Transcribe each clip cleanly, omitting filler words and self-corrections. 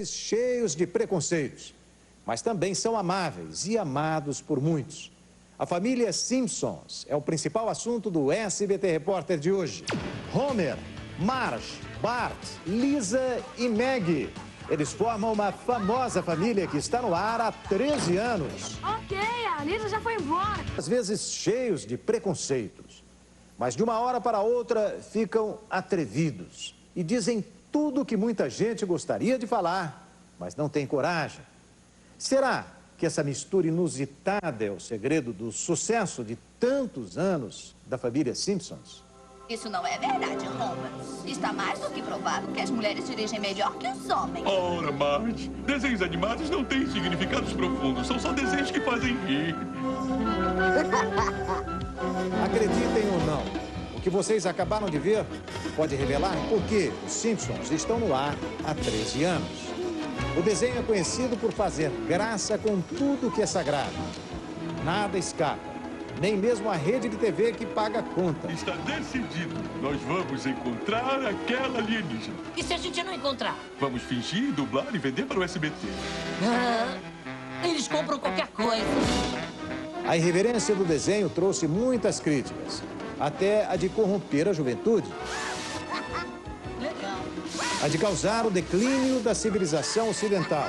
Cheios de preconceitos, mas também são amáveis e amados por muitos. A família Simpsons é o principal assunto do SBT Repórter de hoje. Homer, Marge, Bart, Lisa e Maggie. Eles formam uma famosa família que está no ar há 13 anos. Ok, a Lisa já foi embora. Às vezes cheios de preconceitos, mas de uma hora para outra ficam atrevidos e dizem tudo o que muita gente gostaria de falar, mas não tem coragem. Será que essa mistura inusitada é o segredo do sucesso de tantos anos da família Simpsons? Isso não é verdade, Homer. Está mais do que provado que as mulheres dirigem melhor que os homens. Ora, Marge, desenhos animados não têm significados profundos, são só desenhos que fazem rir. Acreditem ou não, o que vocês acabaram de ver pode revelar por que os Simpsons estão no ar há 13 anos. O desenho é conhecido por fazer graça com tudo que é sagrado. Nada escapa, nem mesmo a rede de TV que paga a conta. Está decidido. Nós vamos encontrar aquela alienígena. E se a gente não encontrar? Vamos fingir, dublar e vender para o SBT. Eles compram qualquer coisa. A irreverência do desenho trouxe muitas críticas, até a de corromper a juventude. A de causar o declínio da civilização ocidental.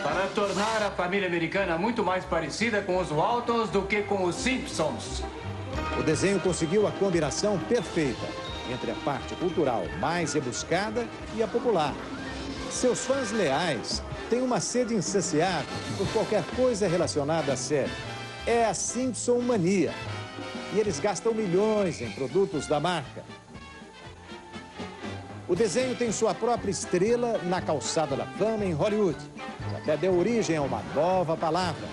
Para tornar a família americana muito mais parecida com os Waltons do que com os Simpsons. O desenho conseguiu a combinação perfeita entre a parte cultural mais rebuscada e a popular. Seus fãs leais têm uma sede insaciável por qualquer coisa relacionada à série. É a Simpson mania. E eles gastam milhões em produtos da marca. O desenho tem sua própria estrela na calçada da fama em Hollywood. Que até deu origem a uma nova palavra.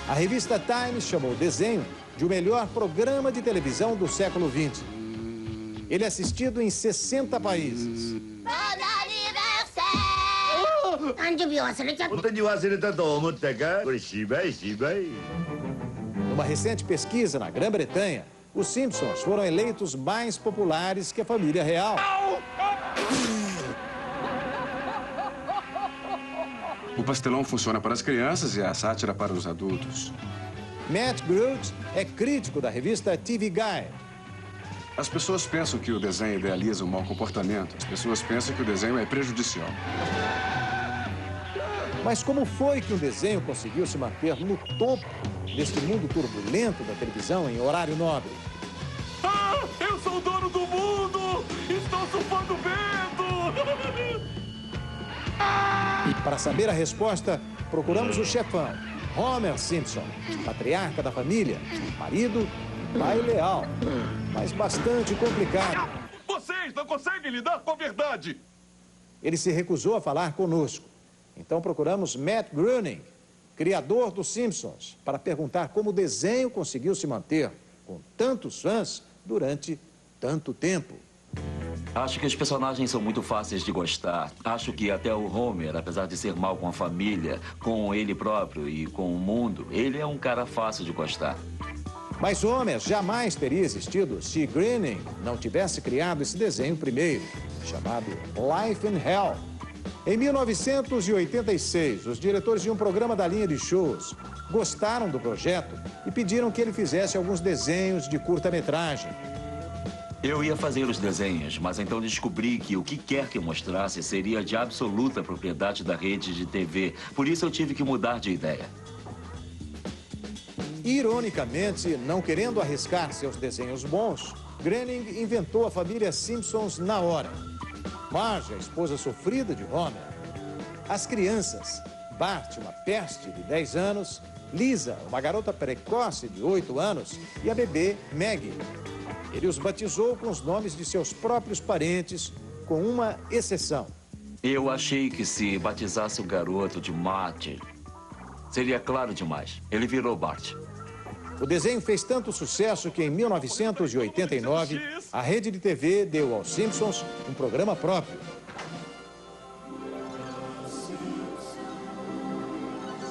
A revista Times chamou o desenho de o melhor programa de televisão do século XX. Ele é assistido em 60 países. Numa recente pesquisa na Grã-Bretanha, os Simpsons foram eleitos mais populares que a família real. O pastelão funciona para as crianças e a sátira para os adultos. Matt Groening é crítico da revista TV Guide. As pessoas pensam que o desenho idealiza o mau comportamento. As pessoas pensam que o desenho é prejudicial. Mas como foi que o desenho conseguiu se manter no topo deste mundo turbulento da televisão em horário nobre? Eu sou o dono do mundo! Estou surfando vento! Para saber a resposta, procuramos o chefão, Homer Simpson, patriarca da família, marido e pai leal, mas bastante complicado. Vocês não conseguem lidar com a verdade! Ele se recusou a falar conosco. Então procuramos Matt Groening, criador dos Simpsons, para perguntar como o desenho conseguiu se manter com tantos fãs durante tanto tempo. Acho que os personagens são muito fáceis de gostar. Acho que até o Homer, apesar de ser mal com a família, com ele próprio e com o mundo, ele é um cara fácil de gostar. Mas Homer jamais teria existido se Groening não tivesse criado esse desenho primeiro, chamado Life in Hell. Em 1986, os diretores de um programa da linha de shows gostaram do projeto e pediram que ele fizesse alguns desenhos de curta-metragem. Eu ia fazer os desenhos, mas então descobri que o que quer que eu mostrasse seria de absoluta propriedade da rede de TV. Por isso eu tive que mudar de ideia. Ironicamente, não querendo arriscar seus desenhos bons, Groening inventou a família Simpsons na hora. Marge, a esposa sofrida de Homer. As crianças, Bart, uma peste de 10 anos, Lisa, uma garota precoce de 8 anos, e a bebê Maggie. Ele os batizou com os nomes de seus próprios parentes, com uma exceção. Eu achei que se batizasse o garoto de Marty, seria claro demais. Ele virou Bart. O desenho fez tanto sucesso que em 1989, a rede de TV deu aos Simpsons um programa próprio.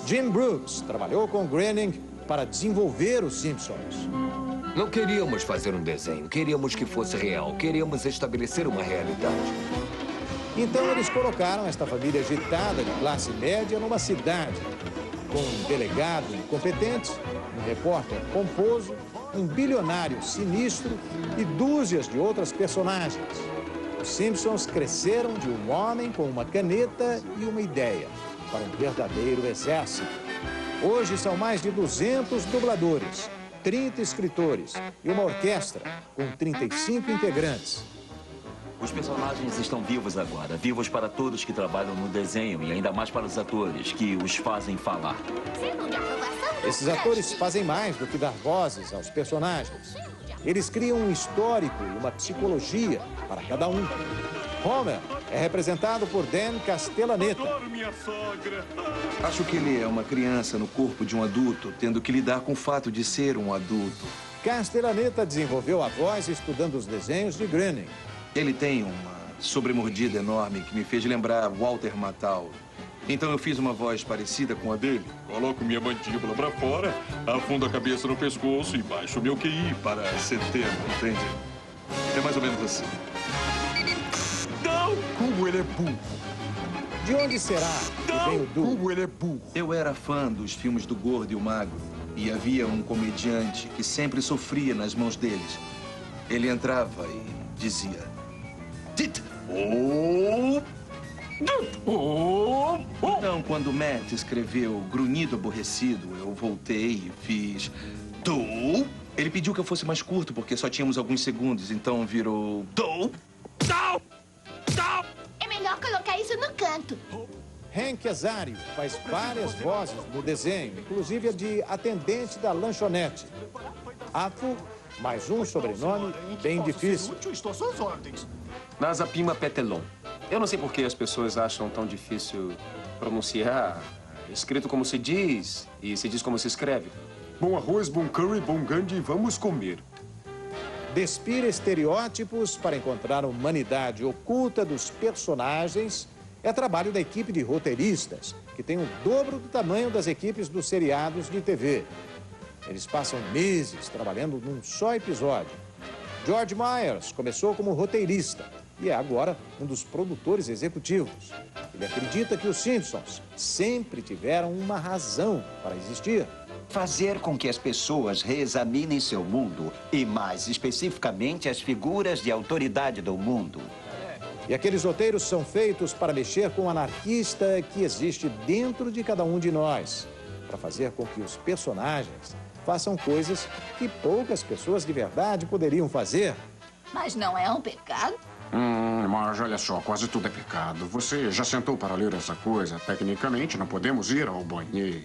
Jim Brooks trabalhou com Groening para desenvolver os Simpsons. Não queríamos fazer um desenho, queríamos que fosse real, queríamos estabelecer uma realidade. Então eles colocaram esta família agitada de classe média numa cidade, com um delegado incompetente, um repórter pomposo, um bilionário sinistro e dúzias de outras personagens. Os Simpsons cresceram de um homem com uma caneta e uma ideia para um verdadeiro exército. Hoje são mais de 200 dubladores, 30 escritores e uma orquestra com 35 integrantes. Os personagens estão vivos agora, vivos para todos que trabalham no desenho e ainda mais para os atores, que os fazem falar. Esses atores fazem mais do que dar vozes aos personagens. Eles criam um histórico e uma psicologia para cada um. Homer é representado por Dan Castellaneta. Adoro minha sogra. Acho que ele é uma criança no corpo de um adulto, tendo que lidar com o fato de ser um adulto. Castellaneta desenvolveu a voz estudando os desenhos de Groening. Ele tem uma sobremordida enorme que me fez lembrar Walter Matthau. Então eu fiz uma voz parecida com a dele. Coloco minha mandíbula pra fora, afundo a cabeça no pescoço e baixo meu QI para 70, entende? É mais ou menos assim. Não! Como ele é burro. De onde será que vem o Du? Como ele é burro. Eu era fã dos filmes do Gordo e o Magro. E havia um comediante que sempre sofria nas mãos deles. Ele entrava e dizia... Dit! Oh! Oh! Oh! Então, quando Matt escreveu Grunhido Aborrecido, eu voltei e fiz... Du! Ele pediu que eu fosse mais curto, porque só tínhamos alguns segundos, então virou... Du! Não! Não! É melhor colocar isso no canto. Hank Azario faz várias vozes no desenho, inclusive a de atendente da lanchonete. Afu, mais um sobrenome bem difícil. Estou às suas ordens. Nasapima Petelon. Eu não sei por que as pessoas acham tão difícil pronunciar. Escrito como se diz e se diz como se escreve. Bom arroz, bom curry, bom gandhi, vamos comer. Despir estereótipos para encontrar a humanidade oculta dos personagens é trabalho da equipe de roteiristas, que tem o dobro do tamanho das equipes dos seriados de TV. Eles passam meses trabalhando num só episódio. George Myers começou como roteirista e é agora um dos produtores executivos. Ele acredita que os Simpsons sempre tiveram uma razão para existir. Fazer com que as pessoas reexaminem seu mundo e, mais especificamente, as figuras de autoridade do mundo. E aqueles roteiros são feitos para mexer com o anarquista que existe dentro de cada um de nós, para fazer com que os personagens façam coisas que poucas pessoas de verdade poderiam fazer. Mas não é um pecado? Mas olha só, quase tudo é pecado. Você já sentou para ler essa coisa? Tecnicamente, não podemos ir ao banheiro.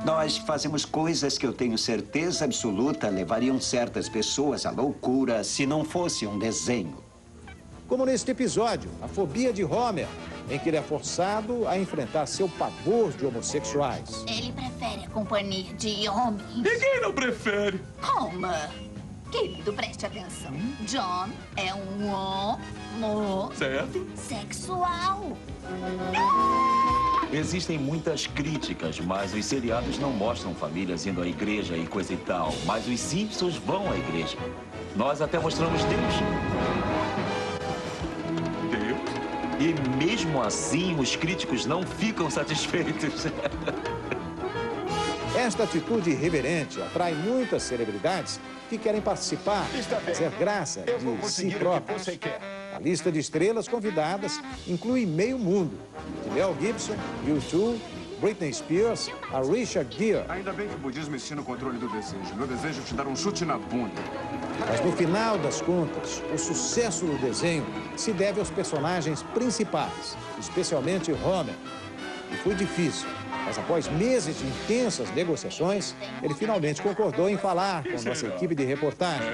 Nós fazemos coisas que eu tenho certeza absoluta levariam certas pessoas à loucura se não fosse um desenho. Como neste episódio, a fobia de Homer, em que ele é forçado a enfrentar seu pavor de homossexuais. Ele prefere a companhia de homens. Ninguém não prefere. Homer, querido, preste atenção. John é um homossexual. Existem muitas críticas, mas os seriados não mostram famílias indo à igreja e coisa e tal. Mas os Simpsons vão à igreja. Nós até mostramos Deus. E mesmo assim, os críticos não ficam satisfeitos. Esta atitude irreverente atrai muitas celebridades que querem participar, fazer graça de si próprios. A lista de estrelas convidadas inclui meio mundo, de Mel Gibson, U2, Britney Spears, a Richard Gere. Ainda bem que o budismo ensina o controle do desejo. Meu desejo é te dar um chute na bunda. Mas no final das contas, o sucesso do desenho se deve aos personagens principais, especialmente Homer. E foi difícil, mas após meses de intensas negociações, ele finalmente concordou em falar com a nossa equipe de reportagem.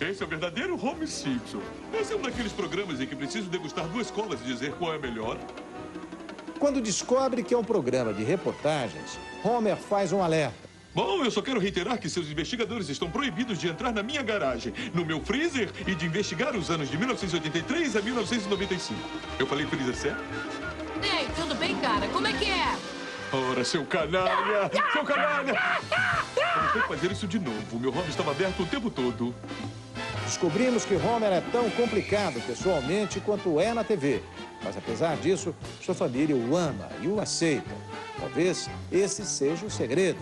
Esse é o verdadeiro Homer Simpson. Esse é um daqueles programas em que preciso degustar duas colas e dizer qual é melhor. Quando descobre que é um programa de reportagens, Homer faz um alerta. Bom, eu só quero reiterar que seus investigadores estão proibidos de entrar na minha garagem, no meu freezer e de investigar os anos de 1983 a 1995. Eu falei freezer certo? Ei, tudo bem, cara? Como é que é? Ora, seu canalha! Seu canalha! Eu não vou fazer isso de novo. O meu hobby estava aberto o tempo todo. Descobrimos que Homer é tão complicado pessoalmente quanto é na TV. Mas apesar disso, sua família o ama e o aceita. Talvez esse seja o segredo.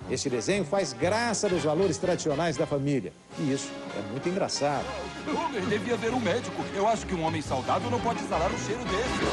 Este desenho faz graça dos valores tradicionais da família. E isso é muito engraçado. Homer devia ver um médico. Eu acho que um homem saudável não pode exalar um cheiro desse.